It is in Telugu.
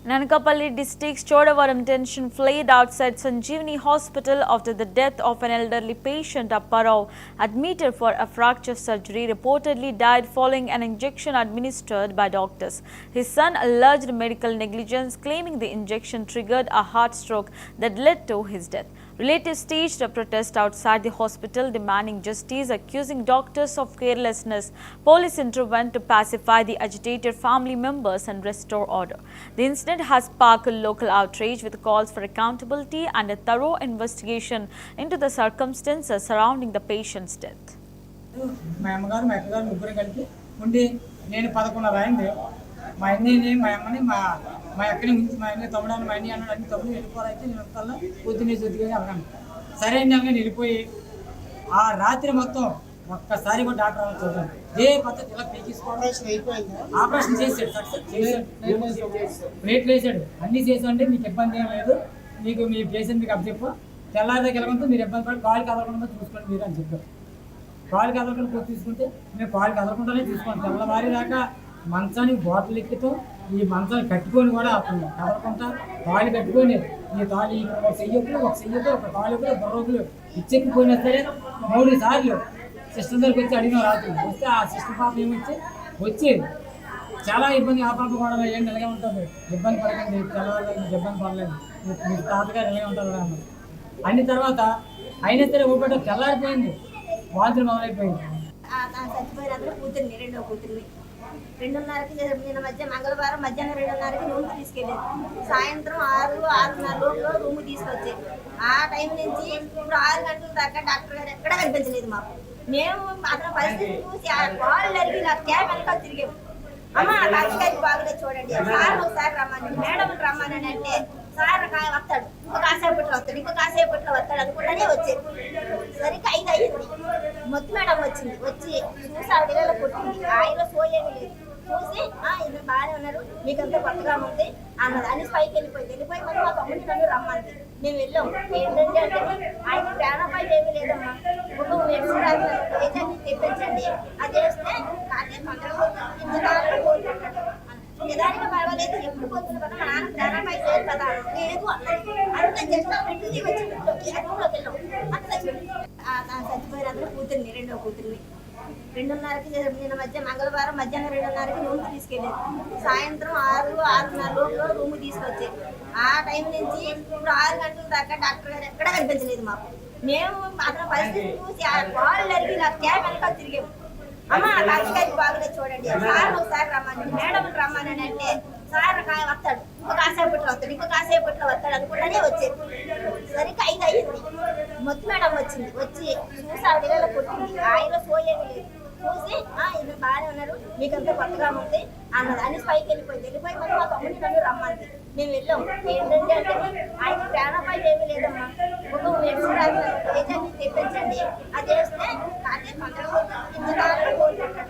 Nanakapalli district's Chodavaram tension flared outside Sanjeevani Hospital after the death of an elderly patient. Apparao, admitted for a fracture surgery, reportedly died following an injection administered by doctors. His son alleged medical negligence, claiming the injection triggered a heart stroke that led to his death. Relatives staged a protest outside the hospital demanding justice, accusing doctors of carelessness. Police intervened to pacify the agitated family members and restore order. The incident has sparked local outrage with calls for accountability and a thorough investigation into the circumstances surrounding the patient's death. మా అమ్మగారు మా అక్కగారు ముగ్గురు కలిపి ఉండి నేను 11:30 అయింది. మా అన్నయ్యని మా అమ్మని మా అక్కని మా అన్నయ్య తమ్ముడాన్ని మా అన్నయ్య అన్నాడు అన్ని తమ్ముడు వెళ్ళిపోరైతే నేను కల్లా పొద్దున్నే చదివి అన్నాను. సరే అండి అన్నీ వెళ్ళిపోయి ఆ రాత్రి మొత్తం ఒక్కసారి కూడా డాక్టర్ వాళ్ళు చూడండి ఏ పద్ధతి ఇలా పీకేసుకోవడం ఆపరేషన్ చేసాడు ప్లేట్లు వేసాడు అన్నీ చేసామంటే మీకు ఇబ్బంది ఏం లేదు, మీకు మీ పేషెంట్ మీకు అప్పచెప్పు తెల్లారి దగ్గర మీరు ఇబ్బంది పడి కాలు కదలకుండా చూసుకోండి మీరు అని చెప్పారు. కాలు కదలకుండా తీసుకుంటే మేము కాలు కదలకుండానే తీసుకోండి. తెల్లవారి దాకా మంచానికి బాటిల్ ఎక్కితో ఈ మంచాన్ని కట్టుకొని కూడా అతను కదలకుండా కాలు కట్టుకొని ఈ తాళి ఒక చెయ్యొప్పుడు ఒక కాలుపులు బుర్రోగులు ఇచ్చెక్కిపోయినా సరే 3 సార్లు సిస్టర్ దగ్గరికి వచ్చి అడిగిన రాత్రి వస్తే ఆ సిస్టర్ పాప వచ్చి చాలా ఇబ్బంది ఆ పాప కూడా ఏం నిలగా ఉంటుంది, ఇబ్బంది పడకండి తెల్లవారు ఇబ్బంది పడలేదు, మీ తాతగారు నిలగా ఉంటారు కదా అన్నారు. అన్ని తర్వాత అయినా సరే ఊపట తెల్లారిపోయింది, వాంతులు మొదలైపోయింది. చచ్చిపోయినందుకు కూతుర్ని రెండో కూతుర్ని 2:30కి నిన్న మంగళవారం మధ్యాహ్నం 2:30కి రూమ్కి తీసుకెళ్ళారు. సాయంత్రం 6:30 లోపల రూమ్కి తీసుకొచ్చారు. ఆ టైం నుంచి ఇప్పుడు 6 గంటల దాకా డాక్టర్ గారు ఎక్కడా కనిపించలేదు మాకు. మేము అతని పరిస్థితి చూసి ఆ కాళ్ళు అరిగి నాకు క్యాబ్ వెనకాల తిరిగాము. అమ్మ డాక్టర్ గారికి బాగలేదు చూడండి, సార్ ఒకసారి రమ్మని మేడం రమ్మని అంటే సార్ వస్తాడు, ఇంకో కాసేపట్లో వస్తాడు అనుకుంటానే వచ్చారు. సరిగ్గా 5 అయ్యింది. మొత్తం మేడం వచ్చింది, వచ్చి చూసి ఆవిడ ఇళ్ళలో కొట్టింది. ఆయన సోయేమీ లేదు, చూసి ఇద్దరు బాగానే ఉన్నారు, మీకంతా కొత్తగా ఉంది అన్నది అని పైకి వెళ్ళిపోయి మరి మా తమ్ముడిని నన్ను రమ్మంది. మేము వెళ్ళాం. ఏంటంటే అంటే ఆయన ప్రాణాపాయం ఏమీ లేదమ్మా, ఒక మెడిసిన్ ఏజెంట్ తెప్పించండి, అది చేస్తే అదే తొందరగా కోరుకుంటాడు. నిదానికి పర్వాలేదు, ఎప్పుడు పోతుంది కదా, మా నాన్న ప్రాణాపాయం లేదు కదా లేదు అన్నది. అంత జస్ట్ పెట్టి వచ్చి అటులోకి వెళ్ళాం. అంత చచ్చిపోయినందుకు కూతుర్ని రెండో కూతుర్ని 2:30కి నిన్న మంగళవారం మధ్యాహ్నం 2:30కి రూమ్కి తీసుకెళ్ళారు. సాయంత్రం 6:30 లోపల రూమ్కి తీసుకొచ్చారు. ఆ టైం నుంచి ఇప్పుడు 6 గంటల దాకా డాక్టర్ గారు ఎక్కడా కనిపించలేదు మాకు. మేము అతని పరిస్థితి చూసి ఆ కాళ్ళు అరిగి నాకు క్యాబ్ వెనకాల తిరిగాము. అమ్మ డాక్టర్ గారికి బాగలేదు చూడండి, సార్ ఒకసారి రమ్మని మేడం రమ్మని అంటే సార్ వస్తాడు, ఇంకో కాసేపట్లో వస్తాడు అనుకుంటానే వచ్చారు. సరిగ్గా 5 అయ్యింది. మొత్తం మేడం వచ్చింది, వచ్చి చూసి ఆవిడ ఇళ్ళలో కొట్టింది. ఆయన సోయేమీ లేదు, చూసి ఇద్దరు బాగానే ఉన్నారు, మీకంతా కొత్తగా ఉంది అన్నది అని పైకి వెళ్ళిపోయి మరి మా తమ్ముడిని నన్ను రమ్మంది. మేము వెళ్ళాం. ఏంటంటే అంటే ఆయన ప్రాణాపాయం ఏమీ లేదమ్మా, ఒక మెడిసిన్ ఏజెంట్ తెప్పించండి, అది చేస్తే అదే తొందరగా కోరుకుంటాడు.